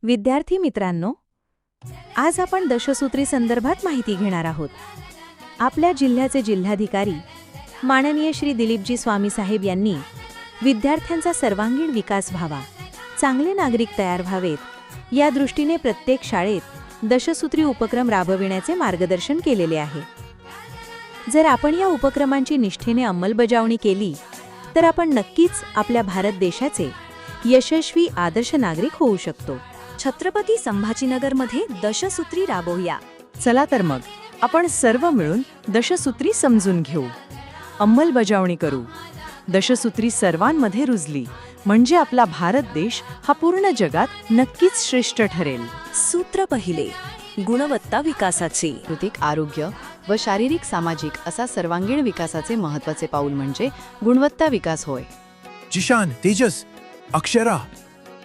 विद्यार्थी मित्रांनो, आज आपण दशसूत्री संदर्भात माहिती घेणार आहोत. आपल्या जिल्ह्याचे जिल्हाधिकारी माननीय श्री दिलीपजी स्वामी साहेब यांनी विद्यार्थ्यांचा सर्वांगीण विकास व्हावा, चांगले नागरिक तयार व्हावेत, या दृष्टीने प्रत्येक शाळेत दशसूत्री उपक्रम राबविण्याचे मार्गदर्शन केलेले आहे. जर आपण या उपक्रमांची निष्ठेने अंमलबजावणी केली तर आपण नक्कीच आपल्या भारत देशाचे यशस्वी आदर्श नागरिक होऊ शकतो. छत्रपती संभाजीनगरमध्ये दशसूत्री राबवूया. चला तर मग आपण सर्व मिळून दशसूत्री समजून घेऊ, अंमलबजावणी करू. दशसूत्री सर्वांमध्ये रुजली म्हणजे आपला भारत देश हा पूर्ण जगात नक्कीच श्रेष्ठ ठरेल. सूत्र पहिले, गुणवत्ता विकासाचे. सांस्कृतिक, आरोग्य व शारीरिक सामाजिक असा सर्वांगीण विकासाचे महत्त्वाचे पाऊल म्हणजे गुणवत्ता विकास होय. जिशान, तेजस, अक्षरा,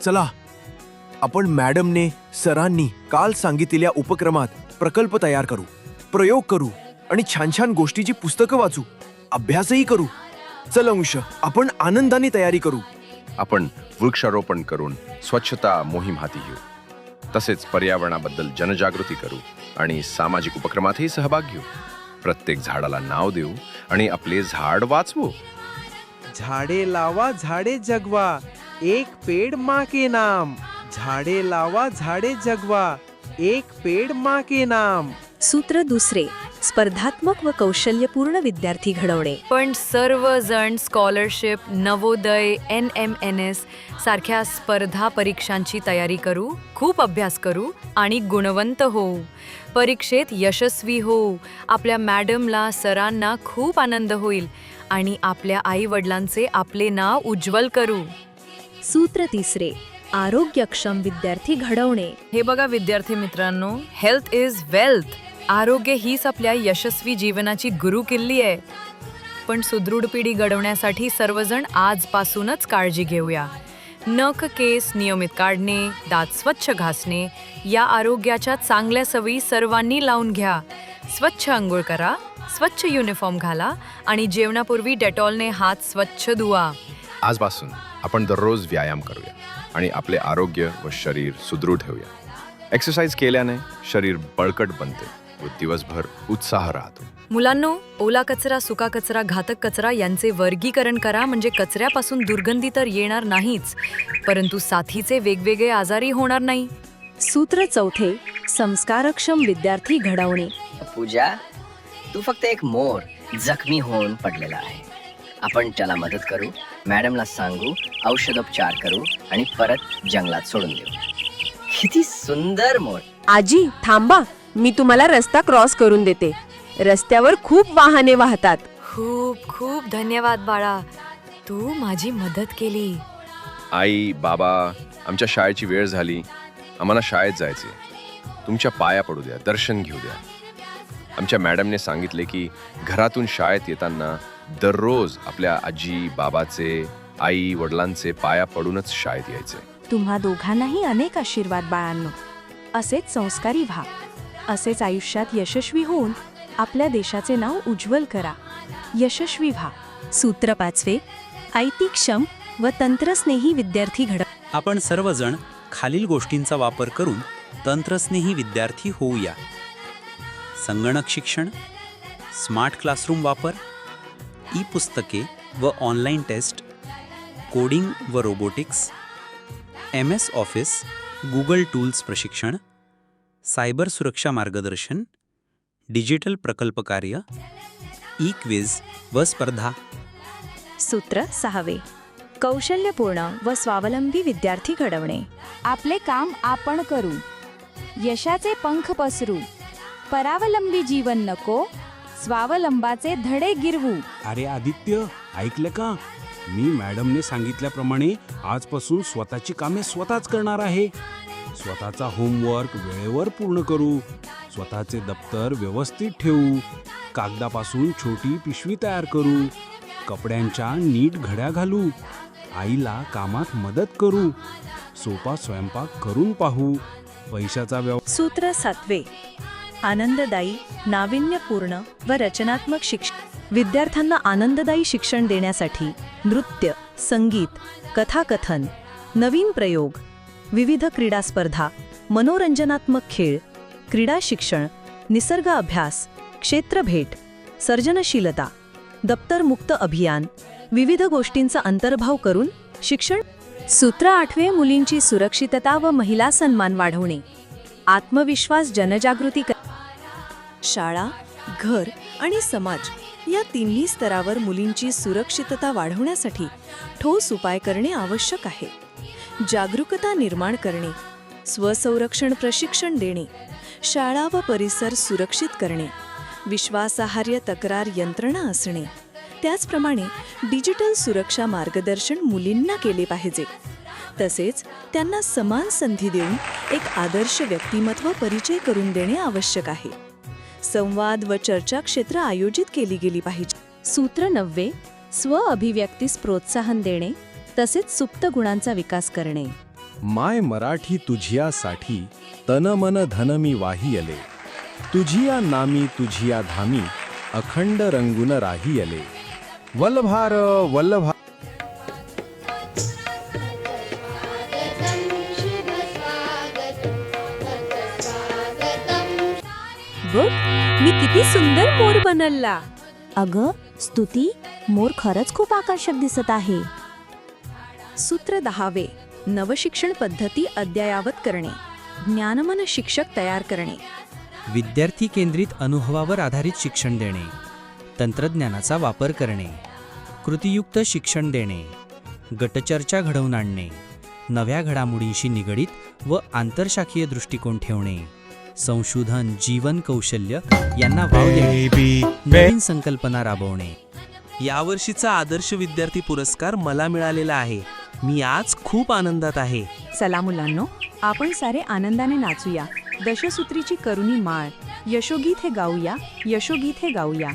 चला आपण मॅडमने सरांनी काल सांगितलेल्या उपक्रमात प्रकल्प तयार करू, प्रयोग करू आणि छान छान गोष्टीची पुस्तकं वाचू, अभ्यासही करू. चल अंश, आपण आनंदाने तयारी करू. आपण वृक्षारोपण करून स्वच्छता मोहीम हाती घेऊ. तसेच पर्यावरणाबद्दल जनजागृती करू आणि सामाजिक उपक्रमातही सहभाग घेऊ. प्रत्येक झाडाला नाव देऊ आणि आपले झाड वाचवू. झाडे लावा, झाडे जगवा, एक पेड़ माँ के नाम. झाडे लावा, झाडे जगवा, एक पेड़ माँ के नाम. सूत्र दुसरे, स्पर्धात्मक व कौशल्यपूर्ण विद्यार्थी घडवणे. पण सर्वजण स्कॉलरशिप, नवोदय, NMNS सारख्या स्पर्धा परीक्षांची तयारी करू, खूप अभ्यास करू आणि गुणवंत होऊ. परीक्षेत यशस्वी होऊ. आपल्या मॅडमला, सरांना खूप आनंद होईल आणि आपल्या आई वडिलांचे आपले नाव उज्ज्वल करू. सूत्र तिसरे, आरोग्यक्षम विद्यार्थी घडवणे. हे बघा विद्यार्थी मित्रांनो, हेल्थ इज वेल्थ. आरोग्य हीच आपल्या यशस्वी जीवनाची गुरुकिल्ली आहे. पण सुदृढ पिढी घडवण्यासाठी सर्वजण आजपासूनच काळजी घेऊया. नख केस नियमित काढणे, दात स्वच्छ घासणे या आरोग्याच्या चांगल्या सवयी सर्वांनी लावून घ्या. स्वच्छ अंघोळ करा, स्वच्छ युनिफॉर्म घाला आणि जेवणापूर्वी डेटॉलने हात स्वच्छ धुवा. आजपासून आपण दररोज व्यायाम करूया आणि आपले आरोग्य व शरीर सुदृढ ठेवूया. एक्सरसाइज केल्याने शरीर बळकट बनते व दिवसभर उत्साह राहतो. मुलांनो, ओला कचरा, सुका कचरा, घातक कचरा यांचे वर्गीकरण करा. म्हणजे कचऱ्यापासून दुर्गंधी तर येणार नाहीच, परंतु साथीचे वेगवेगळे आजारही होणार नाही. सूत्र चौथे, संस्कारक्षम विद्यार्थी घडवणे. पूजा, तू फक्त एक मोर जखमी होऊन पडलेला आहे. आपण त्याला मदत करू, मॅडमला सांगू, औषधोपचार करू आणि परत जंगलात सोडून देऊ. किती सुंदर मोर. आजी थांबा, मी तुम्हाला रस्ता क्रॉस करून देते. रस्त्यावर खूप वाहने वाहतात. खूप खूप धन्यवाद बाळा, तू माझी मदत केली. आई, बाबा, आमच्या शाळेची वेळ झाली, आम्हाला शाळेत जायचे. तुमच्या पाया पडू द्या, दर्शन घेऊ द्या. आमच्या मॅडमने सांगितले की घरातून शाळेत येताना दररोज आपल्या आजी, बाबाचे, आई, वडिलांचे पाया पडूनच शाळेत यायचे. तुम्हा दोघांनाही अनेक आशीर्वाद बाळांनो. असेच संस्कारी व्हा, असेच आयुष्यात यशस्वी होऊन आपल्या देशाचे नाव उज्ज्वल करा. यशस्वी व्हा. सूत्र पाचवे, ऐतिक्षम व तंत्रस्नेही विद्यार्थी घडव. आपण सर्वजण खालील गोष्टींचा वापर करून तंत्रस्नेही विद्यार्थी होऊया. संगणक शिक्षण, स्मार्ट क्लासरूम वापर, ई पुस्तके व ऑनलाईन टेस्ट, कोडिंग व robotics, MS office, Google tools प्रशिक्षण, सायबर सुरक्षा मार्गदर्शन, डिजिटल प्रकल्प कार्य, ई क्विज व स्पर्धा. सूत्र सहावे, कौशल्यपूर्ण व स्वावलंबी विद्यार्थी घडवणे. आपले काम आपण करू, यशाचे पंख पसरू, परावलंबी जीवन नको, स्वावलंबाचे धडे गिरवू. अरे आदित्य, ऐकलं का? मी मॅडमने सांगितल्याप्रमाणे आजपासून स्वतःची कामे स्वतःच करणार आहे. स्वतःचा होमवर्क वेळेवर पूर्ण करू, स्वतःचे दप्तर व्यवस्थित ठेवू, कागदापासून छोटी पिशवी तयार करू, कपड्यांच्या नीट घड्या घालू, आईला कामात मदत करू, सोपा स्वयंपाक करून पाहू, पैशाचा सूत्र सातवे, आनंददायी, नाविन्यपूर्ण व रचनात्मक शिक्षण. विद्यार्थ्यांना आनंददायी शिक्षण देण्यासाठी नृत्य, संगीत, कथाकथन, नवीन प्रयोग, विविध क्रीडा स्पर्धा, मनोरंजनात्मक खेळ, क्रीडा शिक्षण, निसर्ग अभ्यास, क्षेत्र भेट, सर्जनशीलता, दप्तरमुक्त अभियान, विविध गोष्टींचा अंतर्भाव करून शिक्षण. सूत्र 8 मुलींची सुरक्षितता व महिला सन्मान वाढवणे, आत्मविश्वास जनजागृती शाळा, घर आणि समाज या तिन्ही स्तरावर मुलींची सुरक्षितता वाढवण्यासाठी ठोस उपाय करणे आवश्यक आहे. जागरूकता निर्माण करणे, स्वसंरक्षण प्रशिक्षण देणे, शाळा व परिसर सुरक्षित करणे, विश्वासार्ह तक्रार यंत्रणा असणे, त्याचप्रमाणे डिजिटल सुरक्षा मार्गदर्शन मुलींना केले पाहिजे. तसेच त्यांना समान संधी देऊन एक आदर्श व्यक्तिमत्व परिचय करून देणे आवश्यक आहे. संवाद व चर्चा क्षेत्र आयोजित केली गेली पाहिजे. सूत्र 9 स्व अभिव्यक्तीस प्रोत्साहन देणे तसेच सुप्त गुणांचा विकास करणे. माय मराठी तुझियासाठी तन मन धन मी वाहियले, तुझिया नामी तुझिया धामी अखंड रंगून राहियले. वल्लभार वल्लभा. बघ, मी किती सुंदर मोर बनवला. अगं स्तुती, मोर खरंच खूप आकर्षक दिसत आहे. सूत्र 10 नवशिक्षण पद्धती अद्ययावत करणे, ज्ञानमन शिक्षक तयार करणे, विद्यार्थी केंद्रित अनुभवावर आधारित शिक्षण देणे, तंत्रज्ञानाचा वापर करणे, कृतीयुक्त शिक्षण देणे, गटचर्चा घडवून आणणे, नव्या घडामोडींशी निगडीत व आंतरशाखीय दृष्टिकोन ठेवणे, संशोधन, जीवन कौशल्य यांना वाव देणे, नवीन संकल्पना राबवणे. यावर्षीचा आदर्श विद्यार्थी पुरस्कार मला मिळालेला आहे. मी आज खूप आनंदात आहे. चला मुलांनो, आपण सारे आनंदाने नाचूया. दशसूत्रीची करुणी माळ, यशोगीत हे गाऊया, यशोगीत हे गाऊया.